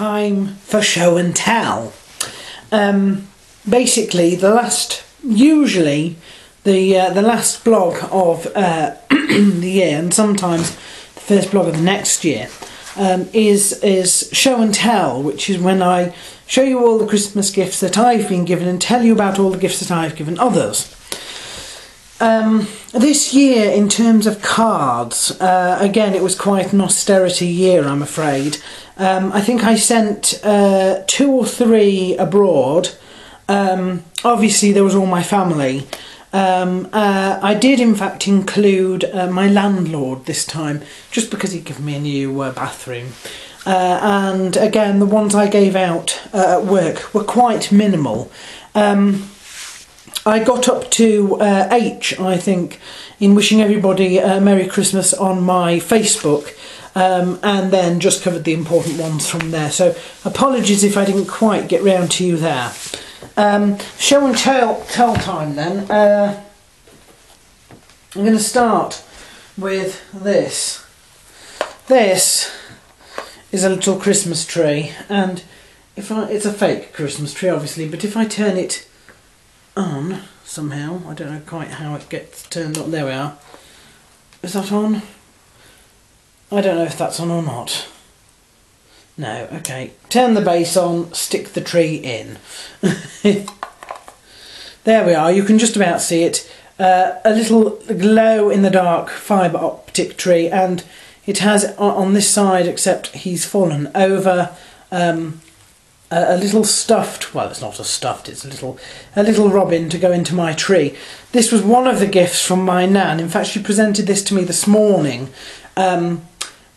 time for show and tell. Basically, usually the last blog of the year, and sometimes the first blog of the next year, is show and tell, which is when I show you all the Christmas gifts that I've been given and tell you about all the gifts that I've given others. This year, in terms of cards, again, it was quite an austerity year, I'm afraid. I think I sent 2 or 3 abroad. Obviously, there was all my family. I did, in fact, include my landlord this time, just because he'd given me a new bathroom. And again, the ones I gave out at work were quite minimal. I got up to H, I think, in wishing everybody a Merry Christmas on my Facebook, and then just covered the important ones from there. So apologies if I didn't quite get round to you there. Show and tell time then. I'm going to start with this. This is a little Christmas tree, and it's a fake Christmas tree, obviously, but if I turn it on somehow, I don't know quite how it gets turned on. There we are. Is that on? I don't know if that's on or not. No, okay. Turn the base on, stick the tree in. There we are, you can just about see it. A little glow in the dark fibre optic tree, and it has on this side, except he's fallen over, a little stuffed, well, it's not a stuffed, it's a little robin to go into my tree. This was one of the gifts from my nan. In fact, she presented this to me this morning,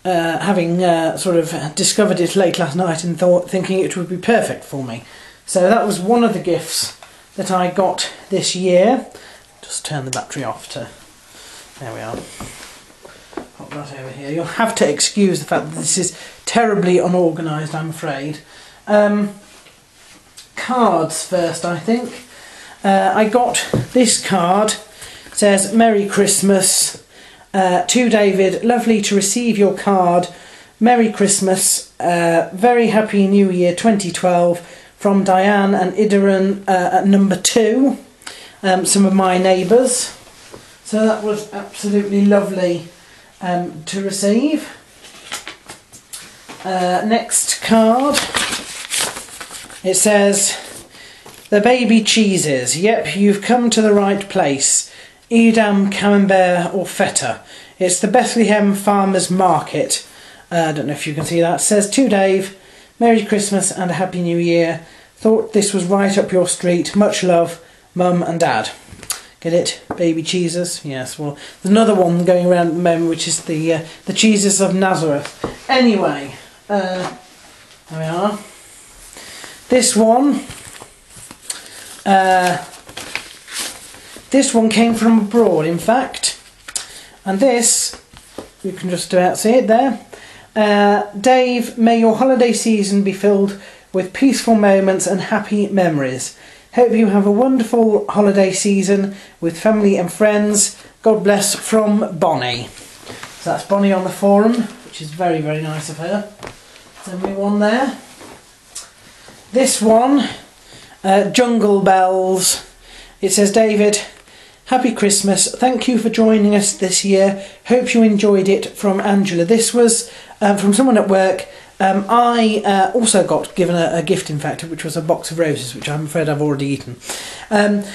having sort of discovered it late last night and thinking it would be perfect for me. So that was one of the gifts that I got this year. Just turn the battery off to... There we are. Pop that over here. You'll have to excuse the fact that this is terribly unorganised, I'm afraid. Cards first, I think. I got this card. It says, Merry Christmas. To David, lovely to receive your card. Merry Christmas. Very Happy New Year 2012 from Diane and Idaran at number 2. Some of my neighbours. So that was absolutely lovely to receive. Next card. It says, the baby cheeses. Yep, you've come to the right place. Edam, Camembert or Feta. It's the Bethlehem Farmers Market. I don't know if you can see that. It says, to Dave, Merry Christmas and a Happy New Year. Thought this was right up your street. Much love, Mum and Dad. Get it? Baby cheeses? Yes, well, there's another one going around at the moment, which is the cheeses of Nazareth. Anyway, there we are. This one came from abroad, in fact, and this, you can just about see it there. Dave, may your holiday season be filled with peaceful moments and happy memories. Hope you have a wonderful holiday season with family and friends. God bless, from Bonnie. So that's Bonnie on the forum, which is very, very nice of her. Send me one there. This one, Jungle Bells. It says, David, Happy Christmas. Thank you for joining us this year. Hope you enjoyed it, from Angela. This was from someone at work. I also got given a gift, in fact, which was a box of roses, which I'm afraid I've already eaten. And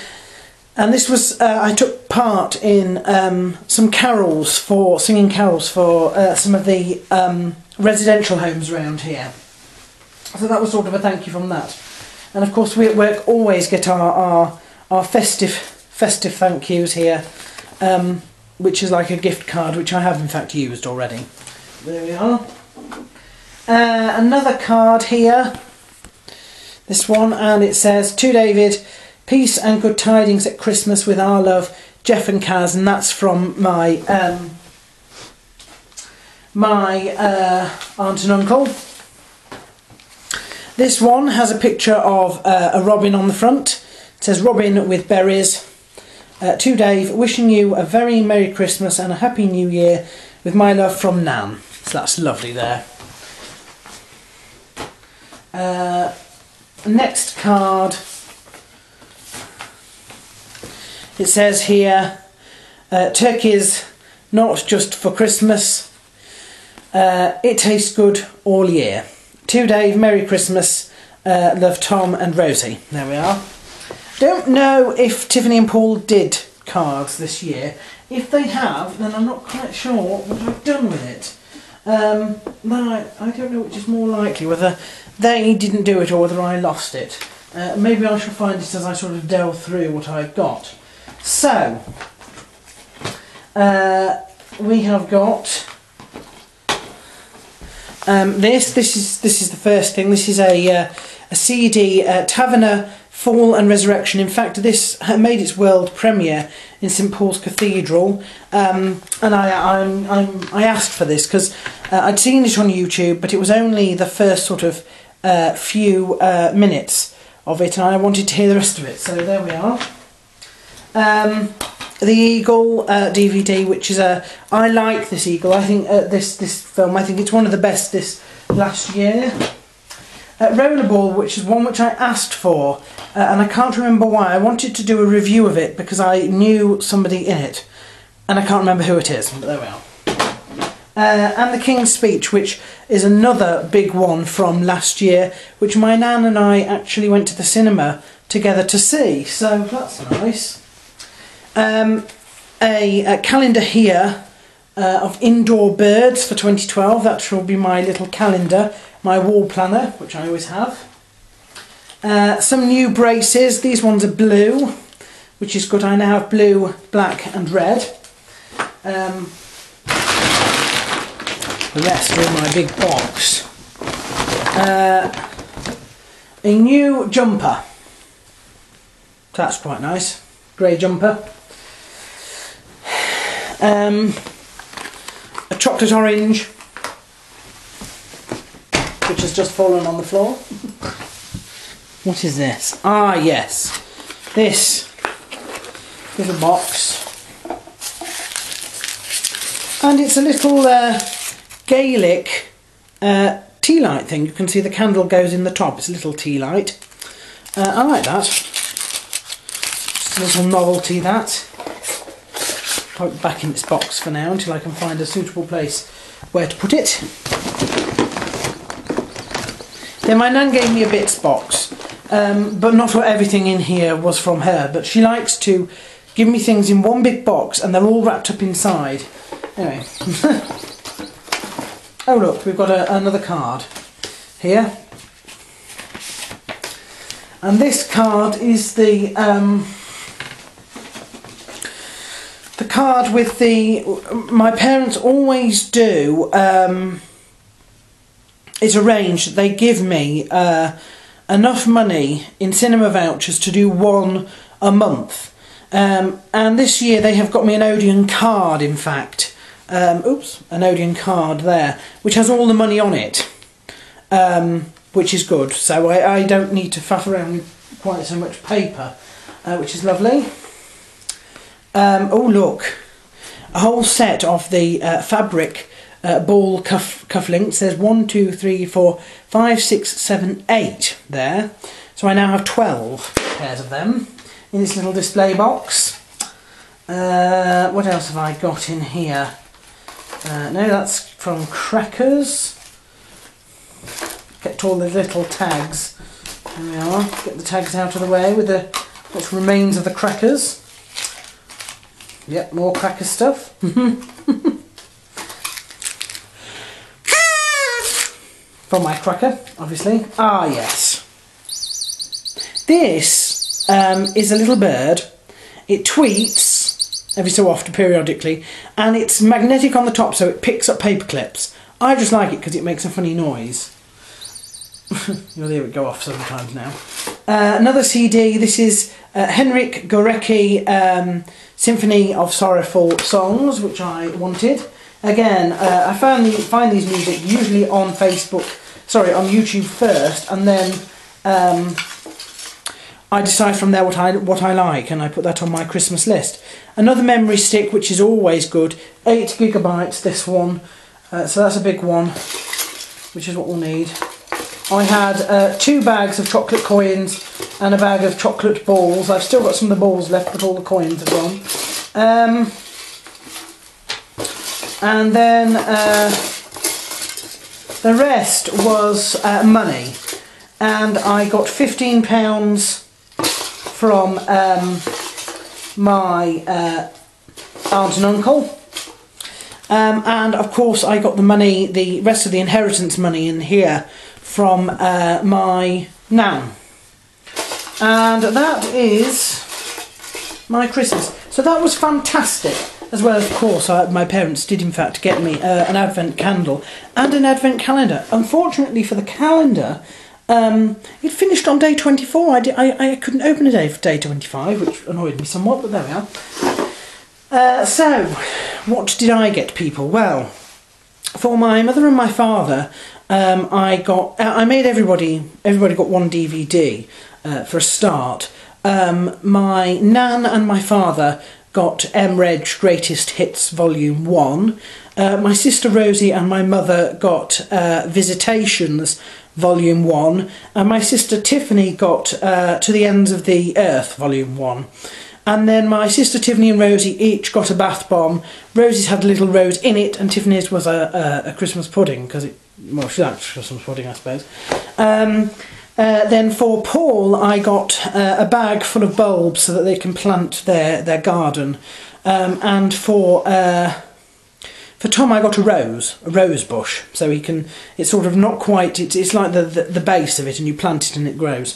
this was, I took part in some carols singing carols for some of the residential homes around here. So that was sort of a thank you from that. And of course we at work always get our festive thank yous here, which is like a gift card, which I have in fact used already. There we are. Another card here, this one, and it says, to David, peace and good tidings at Christmas with our love, Jeff and Kaz, and that's from my aunt and uncle. This one has a picture of a robin on the front. It says, Robin with berries. To Dave, wishing you a very Merry Christmas and a Happy New Year with my love, from Nan. So that's lovely there. Next card, it says here, turkey's not just for Christmas, it tastes good all year. To Dave, Merry Christmas, love Tom and Rosie. There we are. Don't know if Tiffany and Paul did cards this year. If they have, then I'm not quite sure what I've done with it. I don't know which is more likely, whether they didn't do it or whether I lost it. Maybe I shall find it as I sort of delve through what I've got. So, we have got this is the first thing. This is a CD, Taverner Fall and Resurrection. In fact, this made its world premiere in St Paul's Cathedral, and I asked for this because I'd seen it on YouTube, but it was only the first sort of few minutes of it, and I wanted to hear the rest of it. So there we are. The Eagle DVD, which is I like this Eagle. I think this film, I think it's one of the best this last year. Rollerball, which is one which I asked for, and I can't remember why. I wanted to do a review of it because I knew somebody in it, and I can't remember who it is, but there we are. And The King's Speech, which is another big one from last year, which my nan and I actually went to the cinema together to see, so that's nice. A calendar here of indoor birds for 2012. That shall be my little calendar, my wall planner, which I always have. Some new braces. These ones are blue, which is good. I now have blue, black and red. The rest are in my big box. A new jumper. That's quite nice. Grey jumper. A chocolate orange, which has just fallen on the floor. What is this? Ah, yes. This little box. And it's a little Gaelic tea light thing. You can see the candle goes in the top. It's a little tea light. I like that. Just a little novelty, that. Put it back in its box for now until I can find a suitable place where to put it. Then my nan gave me a bits box, but not everything in here was from her, but she likes to give me things in one big box and they're all wrapped up inside. Anyway. Oh look, we've got another card here. And this card is the card with the... My parents always do... it's arranged. They give me enough money in cinema vouchers to do one a month. And this year they have got me an Odeon card, in fact. An Odeon card there, which has all the money on it. Which is good. So I don't need to faff around with quite so much paper, which is lovely. Oh look, a whole set of the fabric ball cufflinks. There's 1, 2, 3, 4, 5, 6, 7, 8 there. So I now have 12 pairs of them in this little display box. What else have I got in here? No, that's from Crackers. Get all the little tags. There we are. Get the tags out of the way with the what remains of the crackers. Yep, more cracker stuff. From my cracker, obviously. Ah, yes. This is a little bird. It tweets every so often, periodically, and it's magnetic on the top, so it picks up paper clips. I just like it because it makes a funny noise. You'll hear it go off several times now. Another CD. This is Henryk Górecki Symphony of Sorrowful Songs, which I wanted. Again, I find these music usually on YouTube first, and then I decide from there what I like, and I put that on my Christmas list. Another memory stick, which is always good. 8 GB, this one. So that's a big one, which is what we'll need. I had 2 bags of chocolate coins and a bag of chocolate balls. I've still got some of the balls left, but all the coins have gone. And then the rest was money. And I got £15 from my aunt and uncle. And of course I got the money, the rest of the inheritance money in here from my nan. And that is my Christmas. So that was fantastic. As well as, of course, my parents did in fact get me an advent candle and an advent calendar. Unfortunately for the calendar, it finished on day 24. I couldn't open a day for day 25, which annoyed me somewhat, but there we are. So, what did I get, people? Well, for my mother and my father, I made everybody got one DVD for a start. My nan and my father got MReg Greatest Hits Volume 1. My sister Rosie and my mother got Visitations Volume 1. And my sister Tiffany got To the Ends of the Earth Volume 1. And then my sister Tiffany and Rosie each got a bath bomb. Rosie's had a little rose in it, and Tiffany's was a Christmas pudding, because well, she likes Christmas pudding, I suppose. Then for Paul, I got a bag full of bulbs so that they can plant their garden. And for Tom, I got a rose bush, so he can. It's sort of not quite. It's like the base of it, and you plant it and it grows.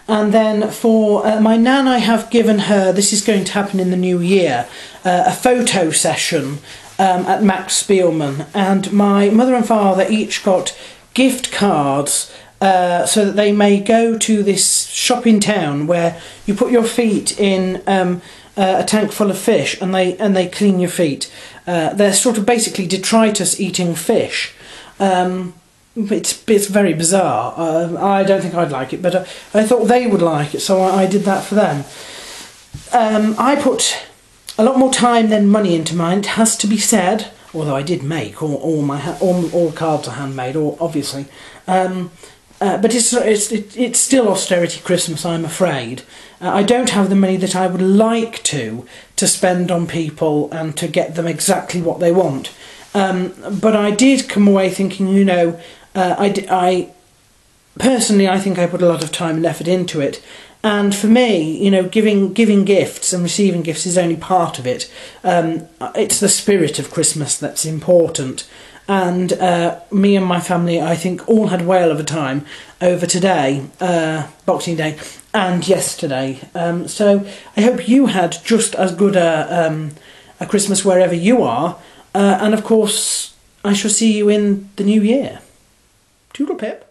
And then for my nan, I have given her, this is going to happen in the new year, a photo session at Max Spielman. And my mother and father each got gift cards so that they may go to this shop in town where you put your feet in a tank full of fish and they clean your feet. They're sort of basically detritus eating fish. It's very bizarre. I don't think I'd like it, but I thought they would like it, so I did that for them. I put a lot more time than money into mine, it has to be said, although I did make all cards are handmade, obviously. But it's still austerity Christmas, I'm afraid. I don't have the money that I would like to spend on people and to get them exactly what they want. But I did come away thinking, you know, I personally, I think I put a lot of time and effort into it. And for me, you know, giving gifts and receiving gifts is only part of it. It's the spirit of Christmas that's important. And me and my family, I think, all had a whale of a time over today, Boxing Day, and yesterday. So I hope you had just as good a Christmas wherever you are. And of course, I shall see you in the new year. Toodle pip.